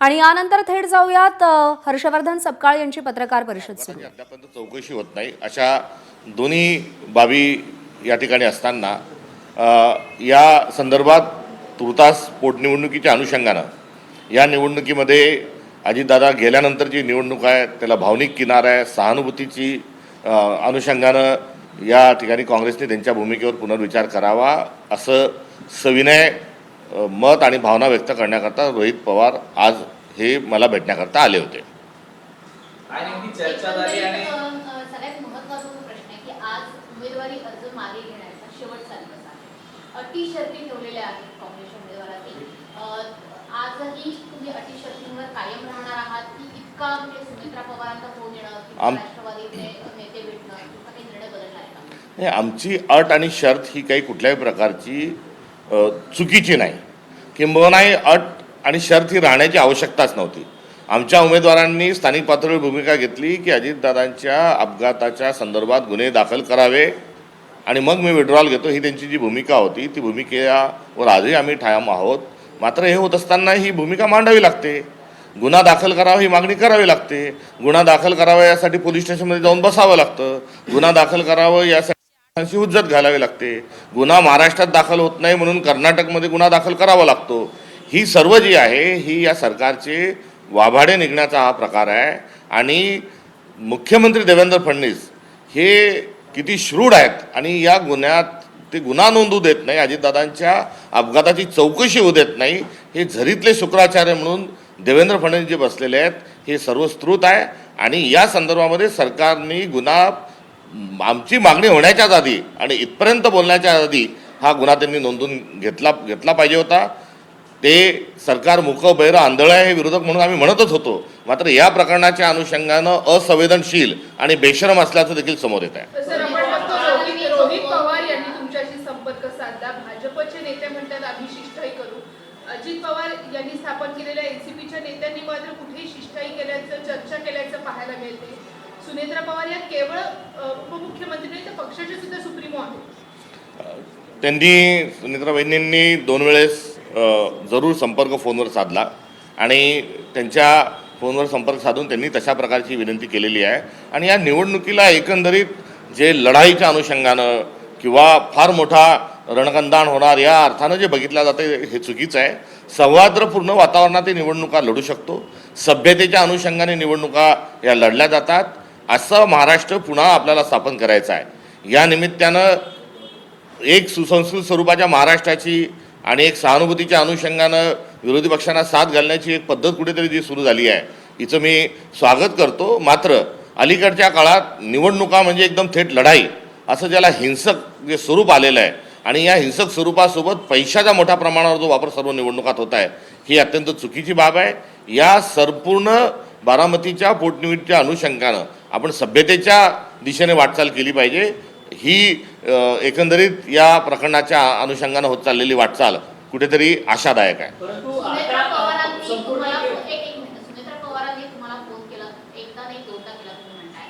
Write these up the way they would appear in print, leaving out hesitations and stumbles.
आणि यानंतर थेट जाऊयात हर्षवर्धन सपकाळ यांची पत्रकार परिषद सुरू. अद्यापर्यंत चौकशी होत नाही अशा दोन्ही बाबी या ठिकाणी असताना या संदर्भात तुर्तास पोटनिवडणुकीच्या अनुषंगानं या निवडणुकीमध्ये अजितदादा गेल्यानंतरची निवडणूक आहे, त्याला भावनिक किनार आहे, सहानुभूतीची अनुषंगानं या ठिकाणी काँग्रेसने त्यांच्या भूमिकेवर पुनर्विचार करावा असं सविनय मत आणि भावना व्यक्त करण्याकरता रोहित पवार आज हे मला भेटण्याकरता आले होते. चर्चा झाली आणि सगळ्यात महत्त्वाचा प्रश्न आहे की आज उमेदवारी अर्ज मागे घेण्याचा शेवटचा दिवस आहे. अटी शर्ती ठेवलेल्या आहेत काँग्रेसच्या उमेदवारांनी. आजही तुम्ही अटी शर्तींवर कायम राहणार आहात की इतका म्हणजे सुमित्रा पवारांचा फोन येणं, राष्ट्रवादीचे नेते भेटणं, इतका काही निर्णय बदलला आहे का? आमची अट आणि शर्त ही काही कुठल्याही प्रकारची चुकीची नाही, किंबहुना अट आणि शर्त ही राहण्याची आवश्यकताच नव्हती. आमच्या उमेदवारांनी स्थानिक पातळीवर भूमिका घेतली की अजितदादांच्या अपघाताच्या संदर्भात गुन्हे दाखल करावे आणि मग मी विड्रॉल घेतो, ही त्यांची जी भूमिका होती ती भूमिकेवर आजही आम्ही ठाम आहोत. मात्र हे होत असताना ही भूमिका मांडावी लागते. गुन्हा दाखल करावा ही मागणी करावी लागते. गुन्हा दाखल करावा यासाठी पोलीस स्टेशनमध्ये जाऊन बसावं लागतं. गुन्हा दाखल करावं यासाठी हुज्जत घालावी लागते. गुन्हा महाराष्ट्रात दाखल होत नाही म्हणून कर्नाटकमध्ये गुन्हा दाखल करावा लागतो. ही सर्व जी आहे ही या सरकारचे वाभाडे निघण्याचा हा प्रकार आहे. आणि मुख्यमंत्री देवेंद्र फडणवीस हे किती श्रूढ आहेत आणि या गुन्ह्यात ते गुन्हा नोंदवू देत नाही, अजितदादांच्या अपघाताची चौकशी होऊ देत नाही. हे झरीतले शुक्राचार्य म्हणून देवेंद्र फडणवीस जे बसलेले आहेत हे सर्वस्कृत आहे. आणि या संदर्भामध्ये सरकारने गुन्हा आमची मागणी होण्याच्याच आधी आणि इथपर्यंत बोलण्याच्या आधी हा गुन्हा त्यांनी नोंदवून घेतला पाहिजे होता. ते सरकार मूकं बहिरं आंधळं आहे हे विरोधक म्हणून आम्ही म्हणतच होतो. मात्र या प्रकरणाच्या अनुषंगानं असंवेदनशील आणि बेशरम असल्याचं देखील समोर येत आहे. रोहित पवार यांनी तुमच्याशी संपर्क साधला. भाजपचे नेते म्हणतात आम्ही शिष्टाई करू. अजित पवार यांनी स्थापन केलेल्या एनसीपीच्या नेत्यांनी मात्र कुठेही शिष्टाई केल्याचं चर्चा केल्याचं पाहायला मिळते. सुनेत्रा पवार या केवळ उपमुख्यमंत्री नाही तर पक्षाचे सुद्धा सुप्रीमो आहेत. त्यांनी सुनेत्रा वहिनींनी 2 वेळेस जरूर संपर्क फोनवर साधला आणि त्यांच्या फोनवर संपर्क साधून त्यांनी तशा प्रकारची विनंती केलेली आहे. आणि या निवडणुकीला एकंदरीत जे लढाईच्या अनुषंगानं किंवा फार मोठा रणकंदाण होणार या अर्थानं जे बघितलं जातं हे चुकीचं आहे. सौहार्दपूर्ण वातावरणात ही निवडणुका लढू शकतो. सभ्यतेच्या अनुषंगाने निवडणुका या लढल्या जातात. असं महाराष्ट्र पुन्हा आपल्याला स्थापन करायचं आहे. या निमित्तानं एक सुसंस्कृत स्वरूपाच्या महाराष्ट्राची आणि एक सहानुभूतीच्या अनुषंगानं विरोधी पक्षांना साथ घालण्याची एक पद्धत कुठेतरी जी सुरू झाली आहे हिचं मी स्वागत करतो. मात्र अलीकडच्या काळात निवडणुका म्हणजे एकदम थेट लढाई असं ज्याला हिंसक जे स्वरूप आलेलं आहे आणि या हिंसक स्वरूपासोबत पैशाचा मोठ्या प्रमाणावर जो वापर सर्व निवडणुकात होत आहे ही अत्यंत चुकीची बाब आहे. या संपूर्ण बारामतीच्या पोटनिवडणुकीच्या अनुषंगानं आपण सभ्यतेच्या दिशेने वाटचाल केली पाहिजे. ही एकंदरीत या प्रकरणाच्या अनुषंगानं होत चाललेली वाटचाल कुठेतरी आशादायक आहे. सुनेत्रा पवारांनी तुम्हाला फोन केला, एकदा नाही दोनदा केला तुम्ही म्हणताय.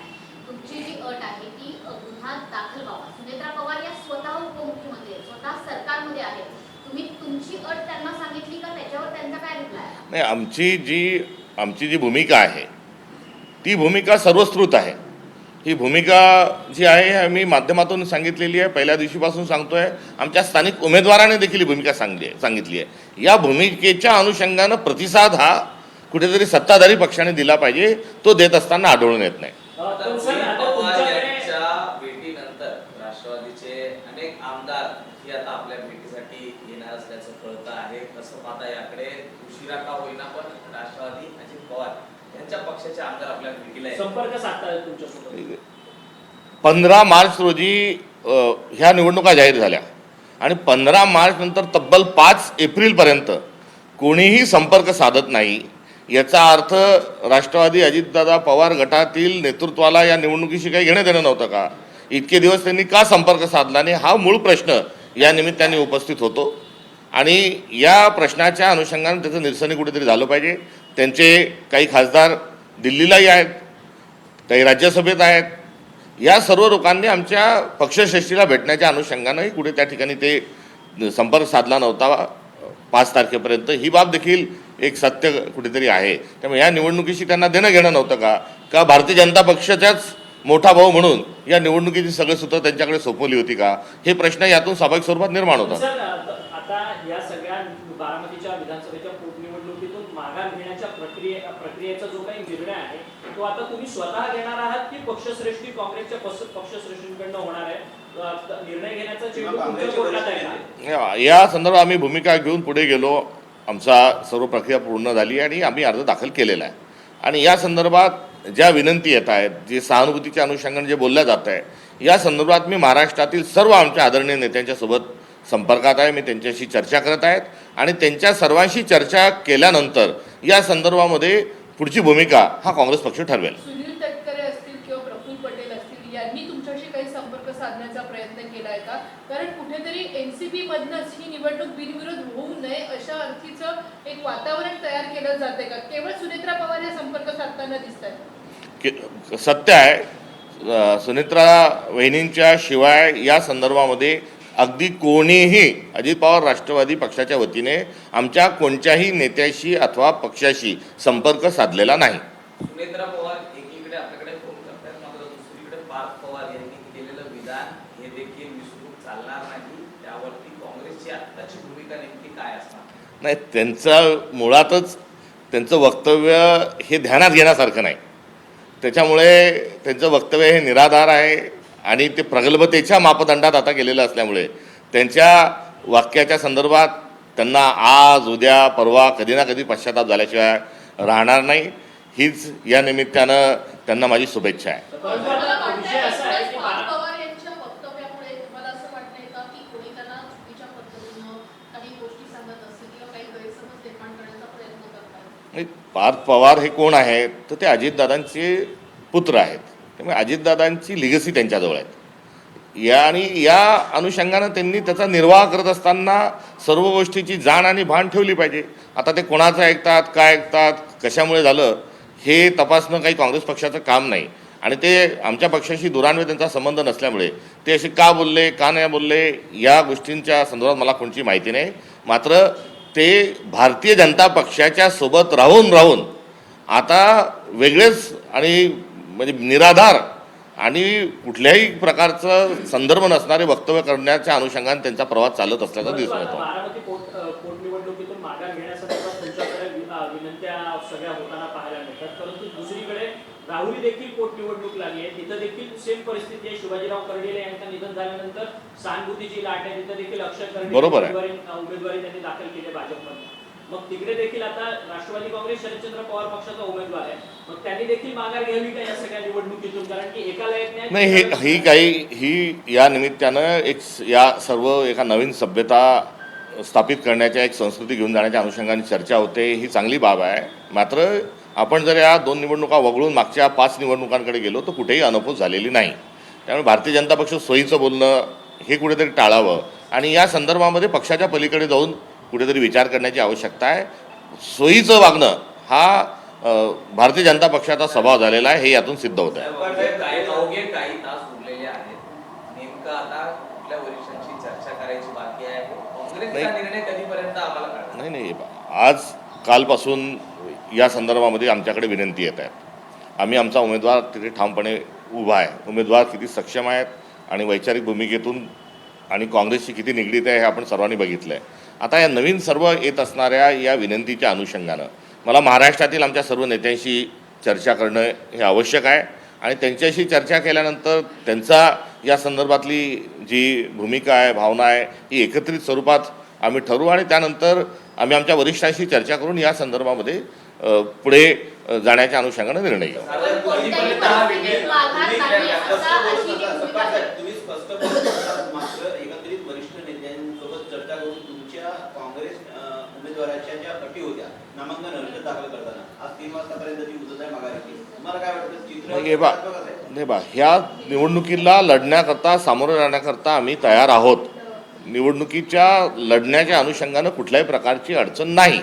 तुमची जी अट आहे ती गुन्हा दाखल व्हावा. सुनेत्रा पवार या स्वतः उपमुख्यमंत्री आहेत, स्वतः सरकारमध्ये आहेत. तुम्ही तुमची अट त्यांना सांगितली का? त्याच्यावर त्यांचा काय रिप्लाय आहे? नाही, आमची जी भूमिका आहे ती भूमिका सर्वस्कृत आहे. ही भूमिका जी आहे आम्ही माध्यमातून सांगितलेली आहे, पहिल्या दिवशीपासून सांगतोय. आमच्या स्थानिक उमेदवाराने देखील ही भूमिका सांगितली आहे. या भूमिकेच्या अनुषंगानं प्रतिसाद हा कुठेतरी सत्ताधारी पक्षाने दिला पाहिजे. तो देत असताना आढळून येत नाही. भेटीनंतर राष्ट्रवादीचे अनेक आमदार ही आता आपल्या भेटीसाठी येणार असल्याचं कळतं आहे. कसं पाहता याकडे? उशिरा का होईना पण राष्ट्रवादी अजित पवार यांच्या पक्षाचे आमदार आपल्या भेटीला संपर्क साधतात तुमच्यासोबत. 15 मार्च रोजी ह्या निवडणुका जाहीर झाल्या आणि 15 मार्च नंतर तब्बल 5 एप्रिलपर्यंत कोणीही संपर्क साधत नाही. याचा अर्थ राष्ट्रवादी अजितदादा पवार गटातील नेतृत्वाला या निवडणुकीशी काही घेणं देणं नव्हतं का? इतके दिवस त्यांनी का संपर्क साधला नाही हा मूळ प्रश्न या निमित्ताने उपस्थित होतो. आणि या प्रश्नाच्या अनुषंगाने त्याचं निरसनी कुठेतरी झालं पाहिजे. त्यांचे काही खासदार दिल्लीलाही आहेत, काही राज्यसभेत आहेत. या सर्व लोकांनी आमच्या पक्षश्रेष्ठीला भेटण्याच्या अनुषंगानंही कुठे त्या ठिकाणी ते संपर्क साधला नव्हता 5 तारखेपर्यंत. ही बाब देखील एक सत्य कुठेतरी आहे. त्यामुळे या निवडणुकीशी त्यांना देणं घेणं नव्हतं का भारतीय जनता पक्षाच्याच मोठा भाऊ म्हणून या निवडणुकीची सगळे सूत्र त्यांच्याकडे सोपवली होती का, हे प्रश्न यातून स्वाभाविक स्वरूपात निर्माण होतात. सर, आता या सगळ्या बारामतीच्या विधानसभेच्या पोटनिवडणुकीतून माघार घेण्याच्या प्रक्रियेचा जो काही निर्णय आहे तो आता तुम्ही स्वतः घेणार आहात की पक्षश्रेष्ठी काँग्रेसच्या पक्षश्रेष्ठींकडनं होणार आहे? निर्णय घेण्याचा चेंडू तुमच्या कोर्टात आहे का? या संदर्भात आम्ही भूमिका घेऊन पुढे गेलो. आमचा सर्व प्रक्रिया पूर्ण झाली आणि आम्ही अर्ज दाखल केलेला आहे. आणि या संदर्भात ज्या विनंती येत आहेत, जे सहानुभूतीच्या अनुषंगाने जे बोलल्या जात आहे, या संदर्भात मी महाराष्ट्रातील सर्व आमच्या आदरणीय नेत्यांच्यासोबत संपर्कात आहे. मी त्यांच्याशी चर्चा करत आहेत आणि त्यांच्या सर्वांशी चर्चा केल्यानंतर या संदर्भामध्ये पुढची भूमिका हा काँग्रेस पक्ष ठरवेल. सुनील तटकरे असतील किंवा प्रफुल्ल पटेल असतील, यांनी तुमच्याशी काही संपर्क साधण्याचा प्रयत्न केलाय का? कारण कुठेतरी एनसीपी मधनच ही निवडणूक बिनविरोध होऊ नये अशा अर्थीचं एक वातावरण तयार केलं जाते का? केवळ सुनेत्रा पवार या संपर्क साधताना दिसत आहेत? सत्य आहे, सुनेत्रा वहिनींच्या शिवाय या संदर्भामध्ये अगदी कोणीही अजित पवार राष्ट्रवादी पक्षाच्या वतीने आमच्या कोणत्याही नेत्याशी अथवा पक्षाशी संपर्क साधलेला नाही. सुनेत्रा पवार एकीकडे आपल्याकडे फोन करतात, मात्र दुसरीकडे पार्थ पवार यांनी केलेलं विधान हे देखील विसरून चालणार नाही. त्यावरती काँग्रेसची आत्ताची भूमिका नेमकी काय असणार? नाही, त्यांचं मुळातच त्यांचं वक्तव्य हे ध्यानात घेण्यासारखं नाही. त्याच्यामुळे त्यांचं वक्तव्य हे निराधार आहे आणि ते प्रगल्भतेच्या मापदंडात आता गेलेलं असल्यामुळे त्यांच्या वाक्याच्या संदर्भात त्यांना आज उद्या परवा कधी ना कधी पश्चाताप झाल्याशिवाय राहणार नाही. हीच या निमित्तानं त्यांना माझी शुभेच्छा आहे. परंतु आता विषय असा आहे की पार्थ पवार यांच्या वक्तव्यामुळे तुम्हाला असं वाटतंय का की कोणी त्यांना चुकीच्या पद्धतीनं काही गोष्टी सांगत असतील किंवा काही गैरसमज निर्माण करण्याचा प्रयत्न करतात? नाही, पार्थ पवार हे कोण आहेत? तर ते अजितदादांचे पुत्र आहेत. त्यामुळे अजितदादांची लिगसी त्यांच्याजवळ आहे. या अनुषंगानं त्यांनी त्याचा निर्वाह करत असताना सर्व गोष्टीची जाण आणि भान ठेवली पाहिजे. आता ते कोणाचं ऐकतात, काय ऐकतात, कशामुळे झालं हे तपासणं काही काँग्रेस पक्षाचं काम नाही. आणि ते आमच्या पक्षाशी दुरान्वय त्यांचा संबंध नसल्यामुळे ते असे का बोलले, का नाही बोलले, या गोष्टींच्या संदर्भात मला कोणती माहिती नाही. मात्र ते भारतीय जनता पक्षाच्या सोबत राहून आता वेगळेच आणि म्हणजे निराधार आणि कुठल्याही प्रकारचं संदर्भ नसणारे वक्तव्य करण्याच्या अनुषंगाने त्यांचा प्रवास चालत असल्याचा दिसून येतो. बारामती पोटनिवडणुकीतून माघार घेण्यासंदर्भात तुमच्याकडे विनंत्या सगळ्या होताना पाहायला मिळतात. परंतु दुसरीकडे राहुरी देखील पोटनिवडणूक लागली आहे, तिथं देखील सेम परिस्थिती आहे. शिवाजीराव कर्डिले यांचं निधन झाल्यानंतर सहानुभूतीची लाट आहे, तिथं देखील अक्षय कर्डिले बरोबर आहे. उमेदवारी त्यांनी दाखल केली आहे भाजपमध्ये. मग तिकडे देखील आता राष्ट्रवादी काँग्रेस शरदचंद्र पवार पक्षाचा उमेदवार आहे, मग त्यांनी देखील माघार घ्यावी का या सगळ्या निवडणुकीतून? कारण की एकाला एक नाही, ही या निमित्तानं या सर्व एका नवीन सभ्यता स्थापित करण्याच्या एक संस्कृती घेऊन जाण्याच्या अनुषंगाने चर्चा होते, ही चांगली बाब आहे. मात्र आपण जर या 2 निवडणुका वगळून मागच्या 5 निवडणुकांकडे गेलो तर कुठेही अनुभूत झालेली नाही. त्यामुळे भारतीय जनता पक्ष सोयीचं बोलणं हे कुठेतरी टाळावं आणि या संदर्भामध्ये पक्षाच्या पलीकडे जाऊन कुठेतरी विचार करण्याची आवश्यकता आहे. सोयीचं वागणं हा भारतीय जनता पक्षाचा स्वभाव झालेला आहे, हे यातून सिद्ध होत आहे. काही तास उरलेले आहेत, नेमकं आता कुठल्या वरिष्ठांशी चर्चा करायची बाकी आहे? काँग्रेसचा निर्णय कधीपर्यंत आम्हाला कळणार? नाही, आज कालपासून या संदर्भामध्ये आमच्याकडे विनंती येत आहेत. आम्ही आमचा उमेदवार तिथे ठामपणे उभा आहे. उमेदवार किती सक्षम आहेत आणि वैचारिक भूमिकेतून आणि काँग्रेसशी किती निगडीत आहे हे आपण सर्वांनी बघितलं आहे. आता या नवीन सर्व येत असणाऱ्या या विनंतीच्या अनुषंगानं मला महाराष्ट्रातील आमच्या सर्व नेत्यांशी चर्चा करणं हे आवश्यक आहे आणि त्यांच्याशी चर्चा केल्यानंतर त्यांचा या संदर्भातली जी भूमिका आहे, भावना आहे, ही एकत्रित स्वरूपात आम्ही ठरवू आणि त्यानंतर आम्ही आमच्या वरिष्ठांशी चर्चा करून या संदर्भामध्ये पुढे जाण्याच्या अनुषंगानं निर्णय घेऊ. कोणत्याही परिस्थितीत माघार नाही असा अशी जी भूमिका आहे. तुम्ही स्पष्ट बोलतात, मात्र एकत्रित वरिष्ठ नेत्यांसोबत चर्चा करून तुमच्या काँग्रेस उमेदवाराच्या ज्या अटी होत्या नामांकन अर्ज दाखल करताना आज 3 वाजतापर्यंतची मुदत आहे माघारीची, तुम्हाला काय वाटतं? चित्र ह्या निवडणुकीला लढण्याकरता, सामोरं जाण्याकरता आम्ही तयार आहोत. निवडणुकीच्या लढण्याच्या अनुषंगानं कुठल्याही प्रकारची अडचण नाही.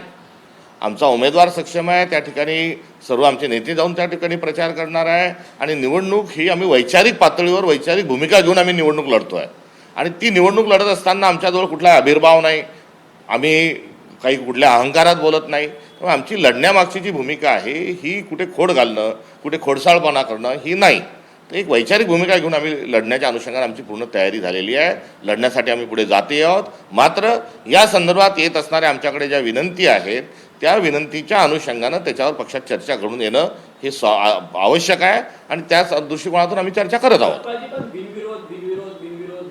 आमचा उमेदवार सक्षम आहे, त्या ठिकाणी सर्व आमचे नेते जाऊन त्या ठिकाणी प्रचार करणार आहे आणि निवडणूक ही आम्ही वैचारिक पातळीवर वैचारिक भूमिका घेऊन आम्ही निवडणूक लढतो आहे आणि ती निवडणूक लढत असताना आमच्याजवळ कुठलाही आविर्भाव नाही. आम्ही काही कुठल्या अहंकारात बोलत नाही. त्यामुळे आमची लढण्यामागची जी भूमिका आहे ही कुठे खोड घालणं, कुठे खोडसाळपणा करणं ही नाही. तर एक वैचारिक भूमिका घेऊन आम्ही लढण्याच्या अनुषंगाने आमची पूर्ण तयारी झालेली आहे. लढण्यासाठी आम्ही पुढे जाते आहोत. मात्र या संदर्भात येत असणाऱ्या आमच्याकडे ज्या विनंती आहेत त्या विनंतीच्या अनुषंगानं त्याच्यावर पक्षात चर्चा घडून येणं हे आवश्यक आहे आणि त्याच दृष्टिकोनातून आम्ही चर्चा करत आहोत. पण बिनविरोध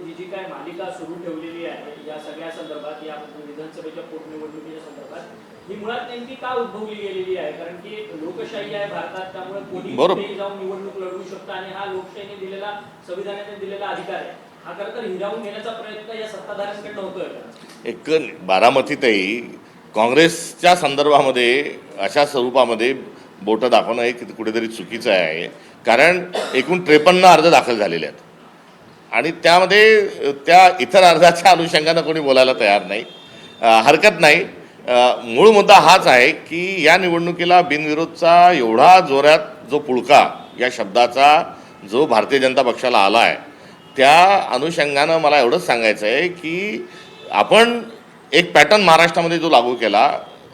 ही जी काय मालिका सुरू ठेवलेली आहे या सगळ्या संदर्भात, या विधानसभेच्या पोटनिवडणुकीच्या संदर्भात, ही मुळात नेमकी का उद्भवली गेलेली आहे? कारण की लोकशाही आहे भारतात, त्यामुळे कोणी कुठेही जाऊन निवडणूक लढवू शकतं आणि हा लोकशाहीने दिलेला, संविधानाने दिलेला अधिकार आहे. हा खरं तर हिरावून घेण्याचा प्रयत्न या सत्ताधाऱ्यांकडनं होतोय. एक बारामतीतही काँग्रेसच्या संदर्भामध्ये अशा स्वरूपामध्ये बोटं दाखवणं हे कुठेतरी चुकीचं आहे. कारण एकूण 53 अर्ज दाखल झालेले आहेत आणि त्यामध्ये त्या इतर अर्जाच्या अनुषंगानं कोणी बोलायला तयार नाही. हरकत नाही. मूळ मुद्दा हाच आहे की या निवडणुकीला बिनविरोधचा एवढा जोरात जो पुळका या शब्दाचा जो भारतीय जनता पक्षाला आला आहे त्या अनुषंगानं मला एवढंच सांगायचं आहे की आपण एक पॅटर्न महाराष्ट्रामध्ये जो लागू केला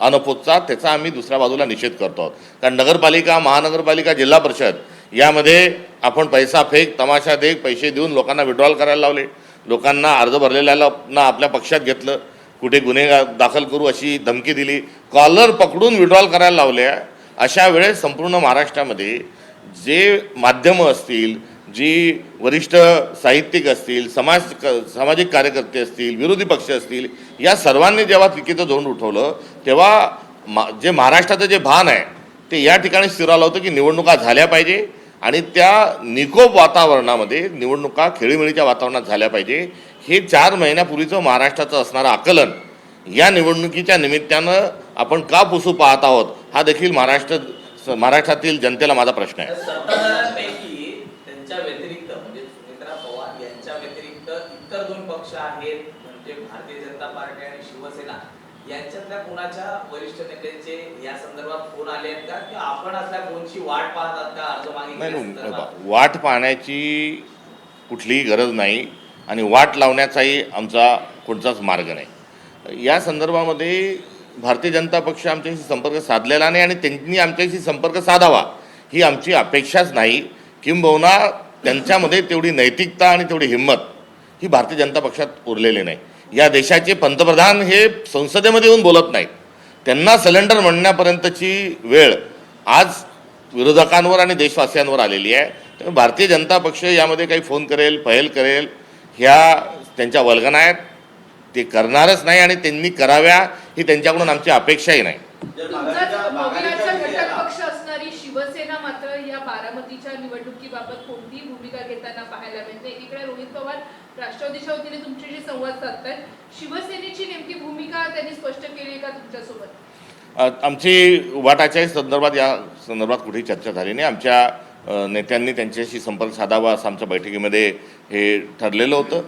अनपोतचा, त्याचा आम्ही दुसऱ्या बाजूला निषेध करतो आहोत. कारण नगरपालिका, महानगरपालिका, जिल्हा परिषद यामध्ये आपण पैसा फेक, तमाशा देख, पैसे देऊन लोकांना विड्रॉल करायला लावले, लोकांना अर्ज भरलेल्याला आपल्या पक्षात घेतलं, कुठे गुन्हे दाखल करू अशी धमकी दिली, कॉलर पकडून विड्रॉल करायला लावले. अशा वेळेस संपूर्ण महाराष्ट्रामध्ये जे माध्यमं असतील, जी वरिष्ठ साहित्यिक असतील, सामाजिक कार्यकर्ते असतील, विरोधी पक्ष असतील, या सर्वांनी जेव्हा चुकीचं झोंड उठवलं तेव्हा जे महाराष्ट्राचं जे भान आहे ते या ठिकाणी स्थिरावलं होतं की निवडणुका झाल्या पाहिजे आणि त्या निकोप वातावरणामध्ये निवडणुका खेळीमेळीच्या वातावरणात झाल्या पाहिजे. हे 4 महिन्यापूर्वीचं महाराष्ट्राचं असणारं आकलन या निवडणुकीच्या निमित्तानं आपण का पुसू पाहत आहोत हा देखील महाराष्ट्रातील जनतेला माझा प्रश्न आहे. सत्ताधाऱ्यांपैकी त्यांच्या व्यतिरिक्त म्हणजे सुनेत्रा पवार यांच्या व्यतिरिक्त इतर 2 पक्ष आहेत म्हणजे भारतीय जनता पार्टी आणि शिवसेना, यांच्यातल्या कोणाच्या वरिष्ठ नेत्यांचे या संदर्भात फोन आले आहेत का किंवा आपण असल्या फोनची वाट पाहतात का अर्ज मागे? नाही, वाट पाहण्याची कुठलीही गरज नाही आणि वाट लावण्याचाही आमचा कोणताच मार्ग नाही. या संदर्भामध्ये भारतीय जनता पक्ष आमच्याशी संपर्क साधलेला नाही आणि त्यांनी आमच्याशी संपर्क साधावा ही आमची अपेक्षाच नाही. किंबहुना त्यांच्यामध्ये तेवढी नैतिकता आणि तेवढी हिंमत ही भारतीय जनता पक्षात उरलेली नाही. या देशाचे पंतप्रधान हे संसदेमध्ये येऊन बोलत नाहीत. त्यांना सिलेंडर म्हणण्यापर्यंतची वेळ आज विरोधकांवर आणि देशवासियांवर आलेली आहे. त्यामुळे भारतीय जनता पक्ष यामध्ये काही फोन करेल, पहल करेल ह्या त्यांच्या वल्गना आहेत. ते करणारच नाही आणि त्यांनी कराव्या ही त्यांच्याकडून आमची अपेक्षाही नाही. घटक पक्ष असणारी शिवसेना मात्र या बारामतीच्या निवडणुकीबाबत कोणतीही भूमिका घेताना पाहायला मिळते. एकीकडे रोहित पवार राष्ट्रवादीच्या वतीने तुमच्याशी संवाद साधतायत. शिवसेनेची नेमकी भूमिका त्यांनी स्पष्ट केली का तुमच्यासोबत? आमची उभाटाच्याही संदर्भात या संदर्भात कुठेही चर्चा झाली नाही. आमच्या नेत्यांनी त्यांच्याशी संपर्क साधावा असं आमच्या बैठकीमध्ये हे ठरलेलं होतं.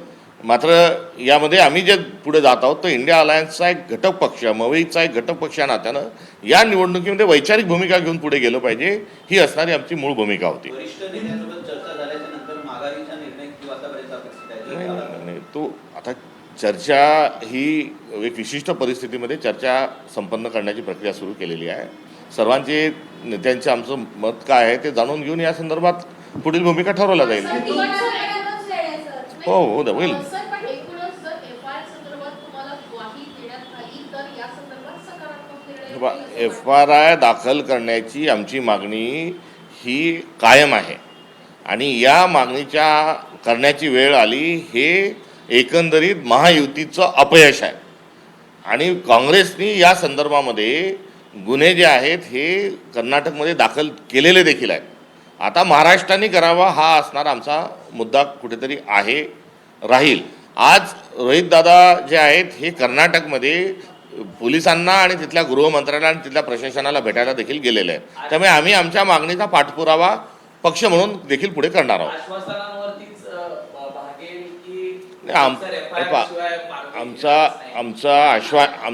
मात्र यामध्ये आम्ही जे पुढे जात आहोत तर इंडिया अलायन्सचा एक घटक पक्ष, मवईचा एक घटक पक्ष या नात्यानं या निवडणुकीमध्ये वैचारिक भूमिका घेऊन पुढे गेलो पाहिजे ही असणारी आमची मूळ भूमिका होती. वरिष्ठ नेत्यांसोबत चर्चा झाल्याच्या नंतर माघारीचा निर्णय किती वाजतापर्यंत अपेक्षित आहे? तो आता चर्चा ही एक विशिष्ट परिस्थितीमध्ये चर्चा संपन्न करण्याची प्रक्रिया सुरू केलेली आहे. सर्वांचे नेत्यांचे आमचं मत काय आहे ते जाणून घेऊन या संदर्भात पुढील भूमिका ठरवल्या जाईल. हो हो होईल. FRI दाखल करण्याची आमची मागणी ही कायम आहे आणि या मागणीच्या करण्याची वेळ आली हे एकंदरीत महायुतीचं अपयश आहे आणि काँग्रेसनी या संदर्भामध्ये गुन्हे जे आहेत हे कर्नाटकमध्ये दाखल केलेले देखील आहेत. आता महाराष्ट्राने करावा हा असणारा आमचा मुद्दा कुठेतरी आहे, राहील. आज रोहितदादा जे आहेत हे कर्नाटकमध्ये पोलिसांना आणि तिथल्या गृहमंत्र्याला आणि तिथल्या प्रशासनाला भेटायला देखील गेलेले आहेत. त्यामुळे आम्ही आमच्या मागणीचा पाठपुरावा पक्ष म्हणून देखील पुढे करणार आहोत.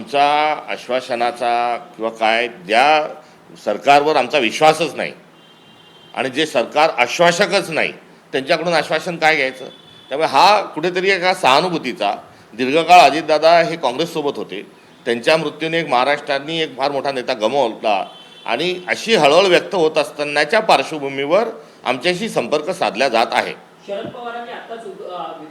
आमचा आश्वासनाचा किंवा काय ज्या सरकारवर आमचा विश्वासच नाही आणि जे सरकार आश्वासकच नाही त्यांच्याकडून आश्वासन काय घ्यायचं. त्यामुळे हा कुठेतरी एका सहानुभूतीचा दीर्घकाळ अजितदादा हे काँग्रेससोबत होते, त्यांच्या मृत्यूने एक महाराष्ट्राने एक फार मोठा नेता गमावला आणि अशी हळहळ व्यक्त होत असतानाच्या पार्श्वभूमीवर आमच्याशी संपर्क साधला जात आहे. शरद पवारांनी आताच